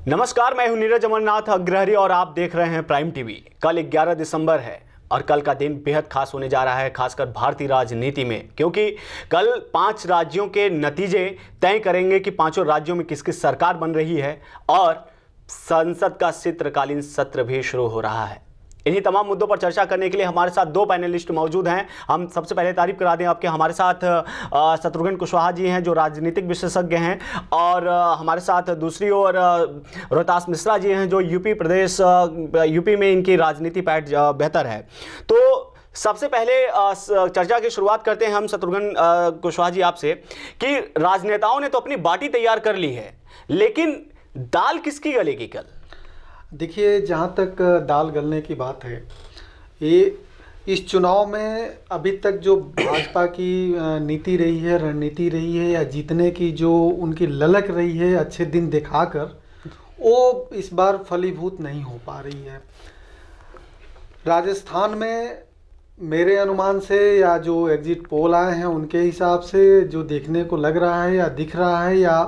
नमस्कार, मैं हूं नीरज अमरनाथ अग्रहरी और आप देख रहे हैं प्राइम टीवी। कल 11 दिसंबर है और कल का दिन बेहद खास होने जा रहा है, खासकर भारतीय राजनीति में, क्योंकि कल 5 राज्यों के नतीजे तय करेंगे कि पांचों राज्यों में किसकी सरकार बन रही है और संसद का शीतकालीन सत्र भी शुरू हो रहा है। इन्हीं तमाम मुद्दों पर चर्चा करने के लिए हमारे साथ 2 पैनलिस्ट मौजूद हैं। हम सबसे पहले तारीफ करा दें आपके, हमारे साथ शत्रुघ्न कुशवाहा जी हैं जो राजनीतिक विशेषज्ञ हैं, और हमारे साथ दूसरी ओर रोहतास मिश्रा जी हैं जो यूपी में इनकी राजनीति पैठ बेहतर है। तो सबसे पहले चर्चा की शुरुआत करते हैं हम शत्रुघ्न कुशवाहा जी आपसे कि राजनेताओं ने तो अपनी बाटी तैयार कर ली है, लेकिन दाल किसकी गलेगी कल? देखिए, जहाँ तक दाल गलने की बात है, ये इस चुनाव में अभी तक जो भाजपा की नीति रही है, रणनीति रही है, या जीतने की जो उनकी ललक रही है अच्छे दिन दिखाकर, वो इस बार फलीभूत नहीं हो पा रही है। राजस्थान में मेरे अनुमान से या जो एग्जिट पोल आए हैं उनके हिसाब से जो देखने को लग रहा है या दिख रहा है या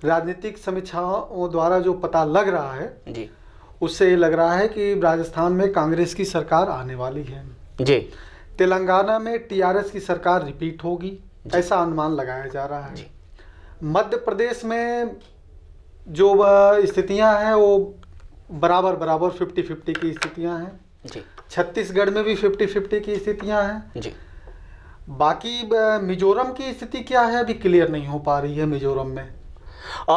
राजनीतिक समीक्षाओं द्वारा जो पता लग रहा है जी, उससे ये लग रहा है कि राजस्थान में कांग्रेस की सरकार आने वाली है जी। तेलंगाना में टीआरएस की सरकार रिपीट होगी, ऐसा अनुमान लगाया जा रहा है। मध्य प्रदेश में जो स्थितियां हैं वो बराबर 50-50 की स्थितियां हैं जी। छत्तीसगढ़ में भी 50-50 की स्थितियां हैं जी। बाकी मिजोरम की स्थिति क्या है अभी क्लियर नहीं हो पा रही है मिजोरम में।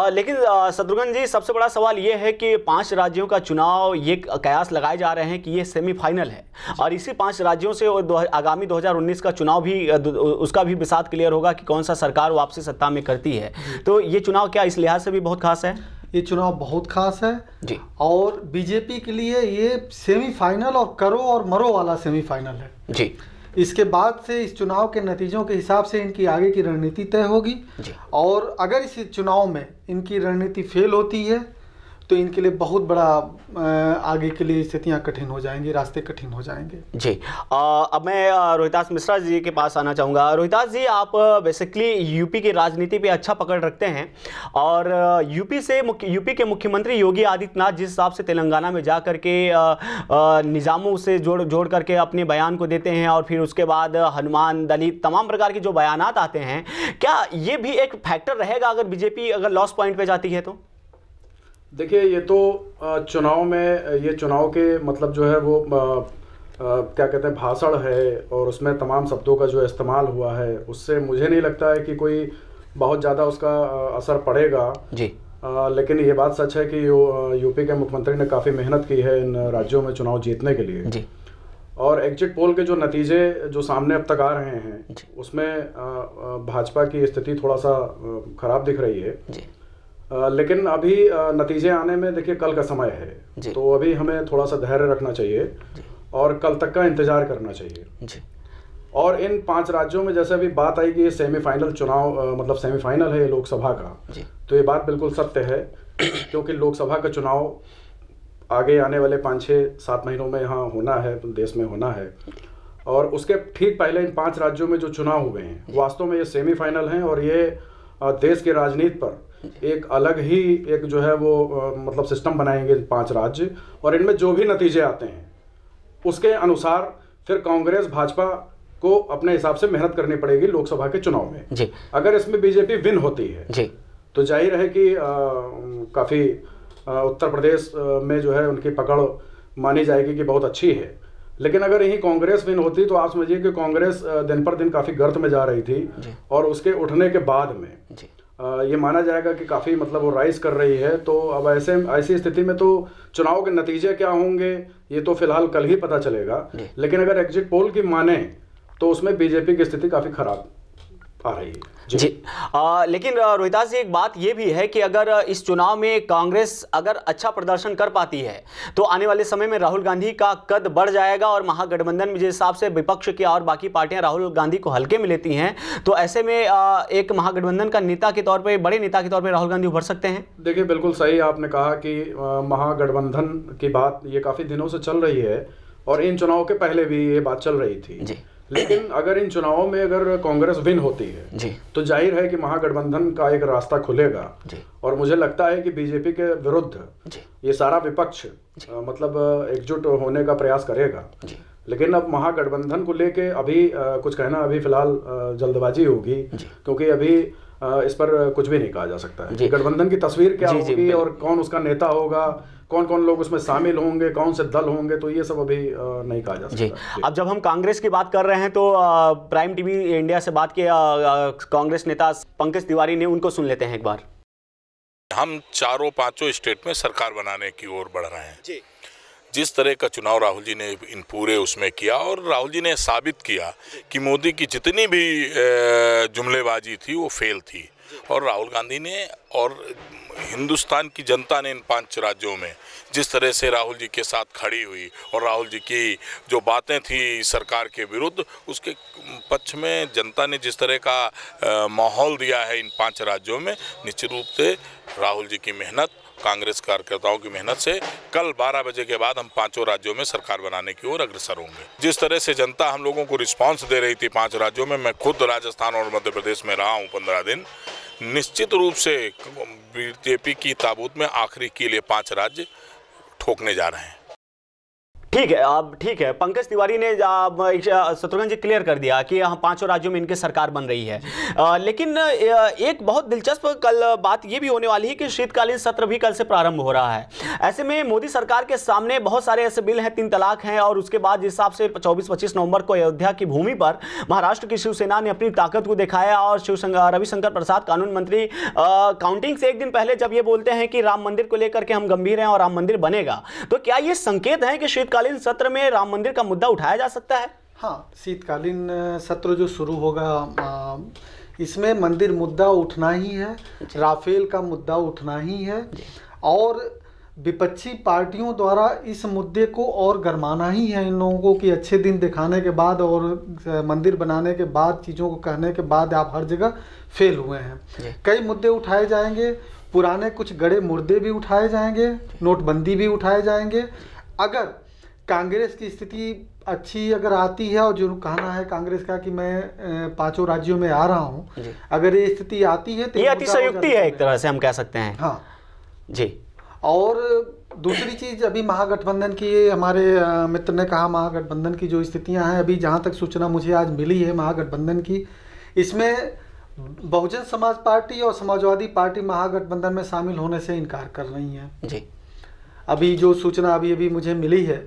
लेकिन शत्रुघ्न जी, सबसे बड़ा सवाल ये है कि 5 राज्यों का चुनाव, ये कयास लगाए जा रहे हैं कि ये सेमीफाइनल है और इसी 5 राज्यों से आगामी 2019 का चुनाव भी, उसका भी बिसात क्लियर होगा कि कौन सा सरकार वापसी सत्ता में करती है। तो ये चुनाव क्या इस लिहाज से भी बहुत खास है? ये चुनाव बहुत खास है जी, और बीजेपी के लिए ये सेमीफाइनल और करो और मरो वाला सेमीफाइनल है जी। इसके बाद से इस चुनाव के नतीजों के हिसाब से इनकी आगे की रणनीति तय होगी, और अगर इस चुनाव में इनकी रणनीति फेल होती है तो इनके लिए बहुत बड़ा आगे के लिए स्थितियां कठिन हो जाएंगी, रास्ते कठिन हो जाएंगे जी। अब मैं रोहतास मिश्रा जी के पास आना चाहूँगा। रोहतास जी, आप बेसिकली यूपी की राजनीति पे अच्छा पकड़ रखते हैं और यूपी के मुख्यमंत्री योगी आदित्यनाथ जिस हिसाब से तेलंगाना में जा करके निज़ामों से जोड़ करके अपने बयान को देते हैं और फिर उसके बाद हनुमान, दलित, तमाम प्रकार के जो बयानात आते हैं, क्या ये भी एक फैक्टर रहेगा अगर बीजेपी अगर लॉस पॉइंट पे जाती है तो? देखिए, ये तो चुनाव में, ये चुनाव के मतलब जो है वो क्या कहते हैं, भाषण है और उसमें तमाम शब्दों का जो इस्तेमाल हुआ है, उससे मुझे नहीं लगता है कि कोई बहुत ज़्यादा उसका असर पड़ेगा जी। लेकिन ये बात सच है कि यूपी के मुख्यमंत्री ने काफ़ी मेहनत की है इन राज्यों में चुनाव जीतने के लिए जी। और एग्जिट पोल के जो नतीजे जो सामने अब तक आ रहे हैं उसमें भाजपा की स्थिति थोड़ा सा खराब दिख रही है जी। लेकिन अभी नतीजे आने में देखिए कल का समय है, तो अभी हमें थोड़ा सा धैर्य रखना चाहिए और कल तक का इंतजार करना चाहिए जी। और इन 5 राज्यों में जैसे अभी बात आई कि ये सेमीफाइनल चुनाव, मतलब सेमीफाइनल है ये लोकसभा का जी। तो ये बात बिल्कुल सत्य है क्योंकि लोकसभा का चुनाव आगे आने वाले 5-6-7 महीनों में यहाँ होना है, देश में होना है, और उसके ठीक पहले इन 5 राज्यों में जो चुनाव हुए हैं वास्तव में ये सेमीफाइनल हैं और ये देश की राजनीति पर एक अलग ही एक जो है वो मतलब सिस्टम बनाएंगे 5 राज्य, और इनमें जो भी नतीजे आते हैं उसके अनुसार फिर कांग्रेस भाजपा को अपने हिसाब से मेहनत करनी पड़ेगी लोकसभा के चुनाव में जी। अगर इसमें बीजेपी विन होती है जी, तो जाहिर है कि काफ़ी उत्तर प्रदेश में जो है उनकी पकड़ मानी जाएगी कि बहुत अच्छी है। लेकिन अगर यही कांग्रेस विन होती तो आप समझिए कि कांग्रेस दिन पर दिन काफ़ी गर्त में जा रही थी और उसके उठने के बाद में ये माना जाएगा कि काफ़ी मतलब वो राइज कर रही है। तो अब ऐसी स्थिति में तो चुनाव के नतीजे क्या होंगे ये तो फिलहाल कल ही पता चलेगा, लेकिन अगर एग्जिट पोल की माने तो उसमें बीजेपी की स्थिति काफ़ी खराब आ रही है जी। लेकिन रोहितास जी, एक बात ये भी है कि अगर इस चुनाव में कांग्रेस अगर अच्छा प्रदर्शन कर पाती है तो आने वाले समय में राहुल गांधी का कद बढ़ जाएगा और महागठबंधन में जिस हिसाब से विपक्ष की और बाकी पार्टियां राहुल गांधी को हल्के में लेती हैं, तो ऐसे में एक महागठबंधन का नेता के तौर पर, बड़े नेता के तौर पर राहुल गांधी उभर सकते हैं। देखिए, बिल्कुल सही आपने कहा कि महागठबंधन की बात ये काफ़ी दिनों से चल रही है और इन चुनाव के पहले भी ये बात चल रही थी जी। लेकिन अगर इन चुनावों में अगर कांग्रेस विन होती है जी, तो जाहिर है कि महागठबंधन का एक रास्ता खुलेगा जी, और मुझे लगता है कि बीजेपी के विरुद्ध जी, ये सारा विपक्ष मतलब एकजुट होने का प्रयास करेगा। जी, लेकिन अब महागठबंधन को लेके अभी कुछ कहना अभी फिलहाल जल्दबाजी होगी, क्योंकि अभी इस पर कुछ भी नहीं कहा जा सकता है। गठबंधन की तस्वीर क्या होगी और कौन उसका नेता होगा, कौन कौन लोग उसमें शामिल होंगे, कौन से दल होंगे, तो ये सब अभी नहीं कहा जा सकता। जी। अब जब हम कांग्रेस की बात कर रहे हैं तो प्राइम टीवी इंडिया से बात की कांग्रेस नेता पंकज तिवारी ने, उनको सुन लेते हैं एक बार। हम चारों पांचों स्टेट में सरकार बनाने की ओर बढ़ रहे हैं जी। जिस तरह का चुनाव राहुल जी ने इन पूरे उसमें किया, और राहुल जी ने साबित किया कि मोदी की जितनी भी जुमलेबाजी थी वो फेल थी, और राहुल गांधी ने और हिंदुस्तान की जनता ने इन 5 राज्यों में जिस तरह से राहुल जी के साथ खड़ी हुई और राहुल जी की जो बातें थी सरकार के विरुद्ध, उसके पक्ष में जनता ने जिस तरह का माहौल दिया है इन 5 राज्यों में, निश्चित रूप से राहुल जी की मेहनत, कांग्रेस कार्यकर्ताओं की मेहनत से कल 12 बजे के बाद हम 5 राज्यों में सरकार बनाने की ओर अग्रसर होंगे। जिस तरह से जनता हम लोगों को रिस्पांस दे रही थी 5 राज्यों में, मैं खुद राजस्थान और मध्य प्रदेश में रहा हूं 15 दिन, निश्चित रूप से बीजेपी की ताबूत में आखिरी के लिए 5 राज्य ठोकने जा रहे हैं। ठीक है, अब ठीक है, पंकज तिवारी ने शत्रुघ्न जी क्लियर कर दिया कि यहाँ 5 राज्यों में इनकी सरकार बन रही है। लेकिन एक बहुत दिलचस्प कल बात ये भी होने वाली है कि शीतकालीन सत्र भी कल से प्रारंभ हो रहा है। ऐसे में मोदी सरकार के सामने बहुत सारे ऐसे बिल हैं, 3 तलाक हैं, और उसके बाद जिस हिसाब से 24-25 नवंबर को अयोध्या की भूमि पर महाराष्ट्र की शिवसेना ने अपनी ताकत को दिखाया, और रविशंकर प्रसाद कानून मंत्री काउंटिंग से एक दिन पहले जब ये बोलते हैं कि राम मंदिर को लेकर के हम गंभीर हैं और राम मंदिर बनेगा, तो क्या ये संकेत है कि शीतकालीन सत्र में राम मंदिर का मुद्दा उठाया जा सकता है? हाँ, शीतकालीन सत्र जो शुरू होगा इसमें मंदिर मुद्दा उठना ही है, राफेल का मुद्दा उठना ही है, और विपक्षी पार्टियों द्वारा इस मुद्दे को और गरमाना ही है इन लोगों को कि अच्छे दिन दिखाने के बाद और मंदिर बनाने के बाद, चीज़ों को कहने के बाद आप हर जगह फेल हुए हैं। कई मुद्दे उठाए जाएंगे, पुराने कुछ गड़े मुर्दे भी उठाए जाएंगे, नोटबंदी भी उठाए जाएंगे। अगर कांग्रेस की स्थिति अच्छी अगर आती है, और जो कहना है कांग्रेस का कि मैं 5 राज्यों में आ रहा हूं, अगर ये स्थिति आती है तो ये अतिशयोक्ति है एक तरह से हम कह सकते हैं। हाँ जी। और दूसरी चीज, अभी महागठबंधन की हमारे मित्र ने कहा, महागठबंधन की जो स्थितियां हैं, अभी जहां तक सूचना मुझे आज मिली है महागठबंधन की, इसमें बहुजन समाज पार्टी और समाजवादी पार्टी महागठबंधन में शामिल होने से इनकार कर रही हैं जी। अभी जो सूचना अभी मुझे मिली है,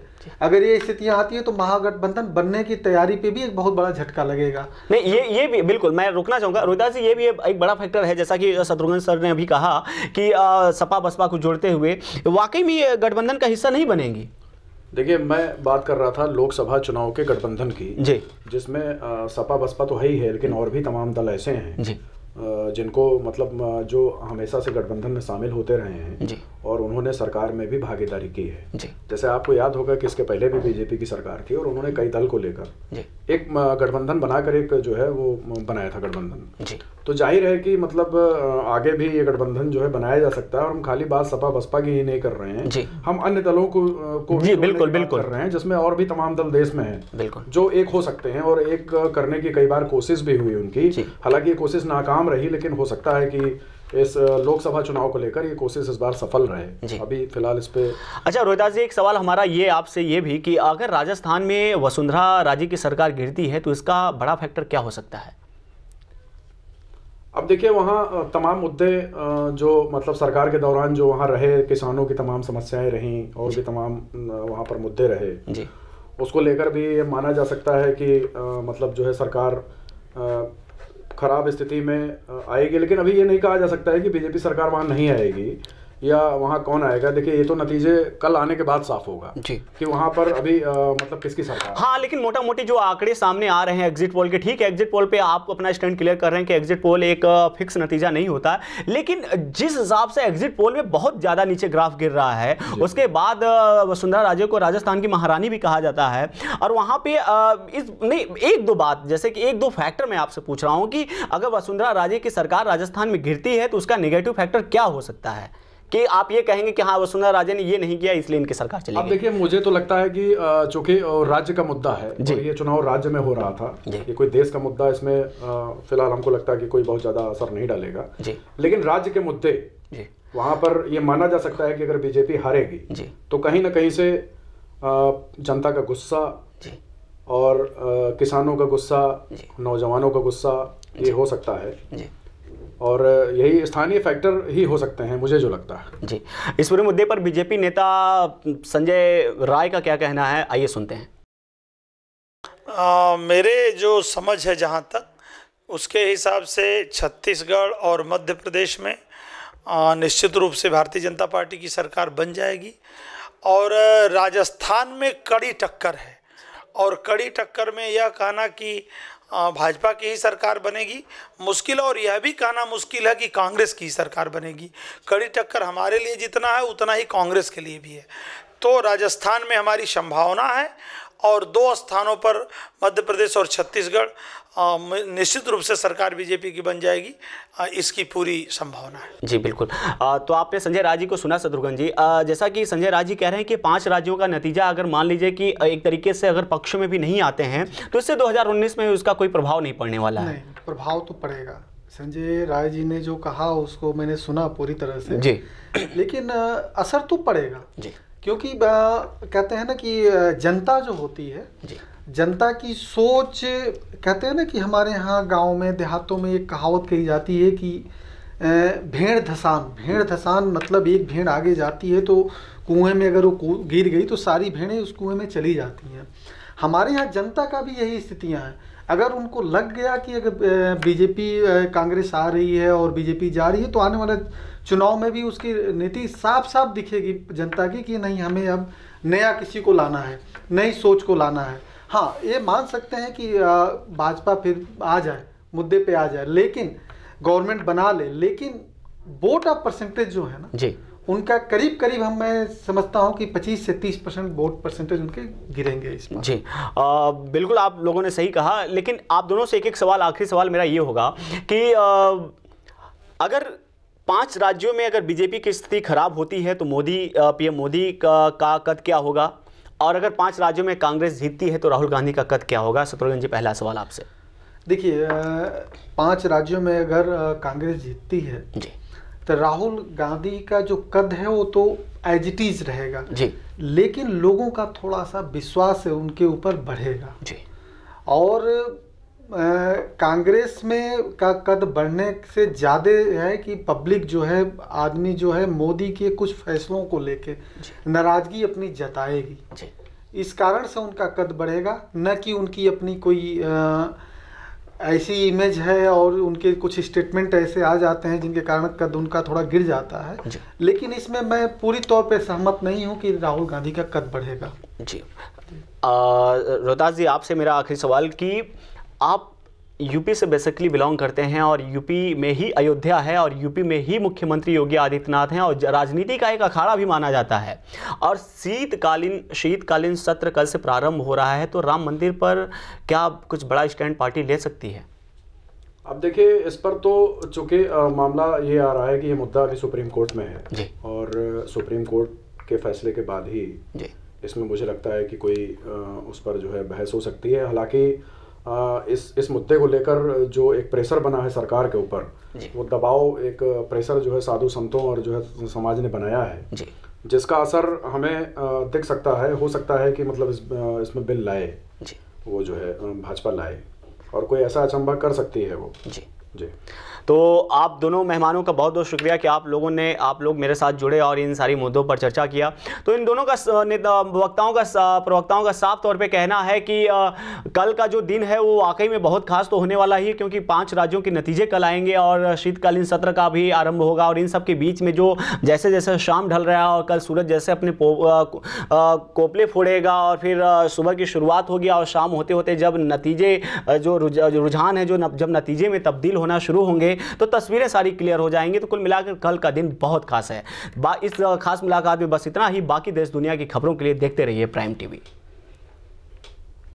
अगर ये स्थितियां आती है तो महागठबंधन बनने की तैयारी पे भी एक बहुत बड़ा झटका लगेगा। नहीं, ये भी बिल्कुल मैं रुकना चाहूंगा रोहिदास जी, ये भी एक बड़ा फैक्टर है, जैसा कि शत्रुघ्न सर ने अभी कहा कि सपा बसपा को जोड़ते हुए वाकई में ये गठबंधन का हिस्सा नहीं बनेंगी। देखिए, मैं बात कर रहा था लोकसभा चुनाव के गठबंधन की जी, जिसमें सपा बसपा तो है ही है, लेकिन और भी तमाम दल ऐसे हैं जी जिनको मतलब जो हमेशा से गठबंधन में शामिल होते रहे हैं जी, और उन्होंने सरकार में भी भागीदारी की है जी। जैसे आपको याद होगा कि इसके पहले भी बीजेपी की सरकार थी और उन्होंने कई दल को लेकर एक गठबंधन बनाकर एक जो है वो बनाया था गठबंधन जी। तो जाहिर है कि मतलब आगे भी ये गठबंधन जो है बनाया जा सकता है, और हम खाली बात सपा बसपा की ही नहीं कर रहे हैं जी, हम अन्य दलों को जी बिल्कुल बिल्कुल कर रहे हैं, जिसमें और भी तमाम दल देश में हैं बिल्कुल जो एक हो सकते हैं, और एक करने की कई बार कोशिश भी हुई उनकी, हालांकि ये कोशिश नाकाम रही, लेकिन हो सकता है कि इस लोकसभा चुनाव को लेकर ये कोशिश इस बार सफल रहे। अभी फिलहाल इस पे अच्छा रोहिदास जी, एक सवाल हमारा ये आपसे ये भी कि अगर राजस्थान में वसुंधरा राजे की सरकार गिरती है तो इसका बड़ा फैक्टर क्या हो सकता है? अब देखिए, वहाँ तमाम मुद्दे जो मतलब सरकार के दौरान जो वहाँ रहे, किसानों की तमाम समस्याएं रहीं और भी तमाम वहाँ पर मुद्दे रहे जी, उसको लेकर भी ये माना जा सकता है कि मतलब जो है सरकार खराब स्थिति में आएगी, लेकिन अभी ये नहीं कहा जा सकता है कि बीजेपी सरकार वहाँ नहीं आएगी या वहाँ कौन आएगा। देखिए, ये तो नतीजे कल आने के बाद साफ होगा जी कि वहाँ पर अभी मतलब किसकी सरकार। हाँ, लेकिन मोटा मोटी जो आंकड़े सामने आ रहे हैं एग्जिट पोल के, ठीक है एग्जिट पोल पे आप अपना स्टैंड क्लियर कर रहे हैं कि एग्जिट पोल एक फिक्स नतीजा नहीं होता, लेकिन जिस हिसाब से एग्जिट पोल में बहुत ज्यादा नीचे ग्राफ गिर रहा है, उसके बाद वसुंधरा राजे को राजस्थान की महारानी भी कहा जाता है, और वहाँ पे एक दो बात, जैसे कि एक दो फैक्टर मैं आपसे पूछ रहा हूँ कि अगर वसुंधरा राजे की सरकार राजस्थान में गिरती है तो उसका नेगेटिव फैक्टर क्या हो सकता है? कि आप ये कहेंगे कि हाँ वसुंधरा राजे ने ये नहीं किया इसलिए इनकी सरकार चली अब गई? देखिए, मुझे तो लगता है कि चूंकि राज्य का मुद्दा है और ये चुनाव राज्य में हो रहा था, ये कोई देश का मुद्दा, इसमें फिलहाल हमको लगता है कि कोई बहुत ज़्यादा असर नहीं डालेगा। लेकिन राज्य के मुद्दे वहाँ पर ये माना जा सकता है कि अगर बीजेपी हारेगी तो कहीं ना कहीं से जनता का गुस्सा और किसानों का गुस्सा, नौजवानों का गुस्सा ये हो सकता है और यही स्थानीय फैक्टर ही हो सकते हैं, मुझे जो लगता है। जी, इस पूरे मुद्दे पर बीजेपी नेता संजय राय का क्या कहना है, आइए सुनते हैं। मेरे जो समझ है जहाँ तक, उसके हिसाब से छत्तीसगढ़ और मध्य प्रदेश में निश्चित रूप से भारतीय जनता पार्टी की सरकार बन जाएगी और राजस्थान में कड़ी टक्कर है और कड़ी टक्कर में यह कहना कि भाजपा की ही सरकार बनेगी मुश्किल, और यह भी कहना मुश्किल है कि कांग्रेस की सरकार बनेगी। कड़ी टक्कर हमारे लिए जितना है उतना ही कांग्रेस के लिए भी है। तो राजस्थान में हमारी संभावना है और 2 स्थानों पर मध्य प्रदेश और छत्तीसगढ़ निश्चित रूप से सरकार बीजेपी की बन जाएगी, इसकी पूरी संभावना है। जी बिल्कुल। तो आपने संजय राय जी को सुना शत्रुघ्न जी, जैसा कि संजय राय जी कह रहे हैं कि 5 राज्यों का नतीजा अगर मान लीजिए कि एक तरीके से अगर पक्ष में भी नहीं आते हैं तो इससे 2019 में उसका कोई प्रभाव नहीं पड़ने वाला है। नहीं, प्रभाव तो पड़ेगा। संजय राय जी ने जो कहा उसको मैंने सुना पूरी तरह से जी, लेकिन असर तो पड़ेगा जी, क्योंकि कहते हैं ना कि जनता जो होती है जी, जनता की सोच, कहते हैं ना कि हमारे यहाँ गांव में देहातों में एक कहावत कही जाती है कि भेड़ धसान मतलब एक भेड़ आगे जाती है तो कुएं में अगर वो गिर गई तो सारी भेड़ें उस कुएं में चली जाती हैं। हमारे यहाँ जनता का भी यही स्थितियाँ हैं। अगर उनको लग गया कि अगर बीजेपी कांग्रेस आ रही है और बीजेपी जा रही है तो आने वाले चुनाव में भी उसकी नीति साफ साफ दिखेगी जनता की कि नहीं, हमें अब नया किसी को लाना है, नई सोच को लाना है। हाँ, ये मान सकते हैं कि भाजपा फिर आ जाए, मुद्दे पे आ जाए, लेकिन गवर्नमेंट बना ले, लेकिन वोट ऑफ परसेंटेज जो है ना जी, उनका करीब करीब मैं समझता हूं कि 25 से 30% वोट परसेंटेज उनके गिरेंगे इस बार। जी बिल्कुल, आप लोगों ने सही कहा। लेकिन आप दोनों से एक सवाल, आखिरी सवाल मेरा ये होगा कि अगर 5 राज्यों में अगर बीजेपी की स्थिति खराब होती है तो पीएम मोदी का कद क्या होगा, और अगर 5 राज्यों में कांग्रेस जीतती है तो राहुल गांधी का कद क्या होगा? शत्रुघ्न जी, पहला सवाल आपसे। देखिए, 5 राज्यों में अगर कांग्रेस जीतती है जी तो राहुल गांधी का जो कद है वो तो एज इट इज रहेगा जी, लेकिन लोगों का थोड़ा सा विश्वास है उनके ऊपर बढ़ेगा जी, और कांग्रेस में का कद बढ़ने से ज़्यादा है कि पब्लिक जो है, आदमी जो है मोदी के कुछ फैसलों को लेके नाराज़गी अपनी जताएगी। इस कारण से उनका कद बढ़ेगा, न कि उनकी अपनी कोई ऐसी इमेज है और उनके कुछ स्टेटमेंट ऐसे आ जाते हैं जिनके कारण कद उनका थोड़ा गिर जाता है। लेकिन इसमें मैं पूरी तौर पे सहमत नहीं हूं कि राहुल गांधी का कद बढ़ेगा। जी, रोहतास जी, आपसे मेरा आखिरी सवाल कि आप यूपी से बेसिकली बिलोंग करते हैं और यूपी में ही अयोध्या है और यूपी में ही मुख्यमंत्री योगी आदित्यनाथ हैं और राजनीति का एक अखाड़ा भी माना जाता है, और शीतकालीन सत्र कल से प्रारंभ हो रहा है, तो राम मंदिर पर क्या कुछ बड़ा स्टैंड पार्टी ले सकती है? अब देखिए, इस पर तो चूंकि मामला ये आ रहा है कि ये मुद्दा अभी सुप्रीम कोर्ट में है जी, और सुप्रीम कोर्ट के फैसले के बाद ही जी, इसमें मुझे लगता है कि कोई उस पर जो है बहस हो सकती है। हालांकि इस मुद्दे को लेकर जो एक प्रेशर बना है सरकार के ऊपर, वो दबाव, एक प्रेशर जो है साधु संतों और जो है समाज ने बनाया है जी, जिसका असर हमें दिख सकता है, हो सकता है कि मतलब इसमें बिल लाए जी, वो जो है भाजपा लाए और कोई ऐसा अचंभा कर सकती है वो। जी जी, तो आप दोनों मेहमानों का बहुत बहुत शुक्रिया कि आप लोग मेरे साथ जुड़े और इन सारी मुद्दों पर चर्चा किया। तो इन दोनों का प्रवक्ताओं का साफ तौर पे कहना है कि कल का जो दिन है वो वाकई में बहुत खास तो होने वाला ही है, क्योंकि 5 राज्यों के नतीजे कल आएंगे और शीतकालीन सत्र का भी आरंभ होगा, और इन सब के बीच में जो जैसे जैसे शाम ढल रहा है और कल सूरज जैसे अपने कोपले फोड़ेगा और फिर सुबह की शुरुआत होगी और शाम होते होते जब नतीजे जो रुझान है जब नतीजे में तब्दील होना शुरू होंगे तो तस्वीरें सारी क्लियर हो जाएंगी। तो कुल मिलाकर कल का दिन बहुत खास है। इस खास मुलाकात में बस इतना ही। बाकी देश दुनिया की खबरों के लिए देखते रहिए प्राइम टीवी।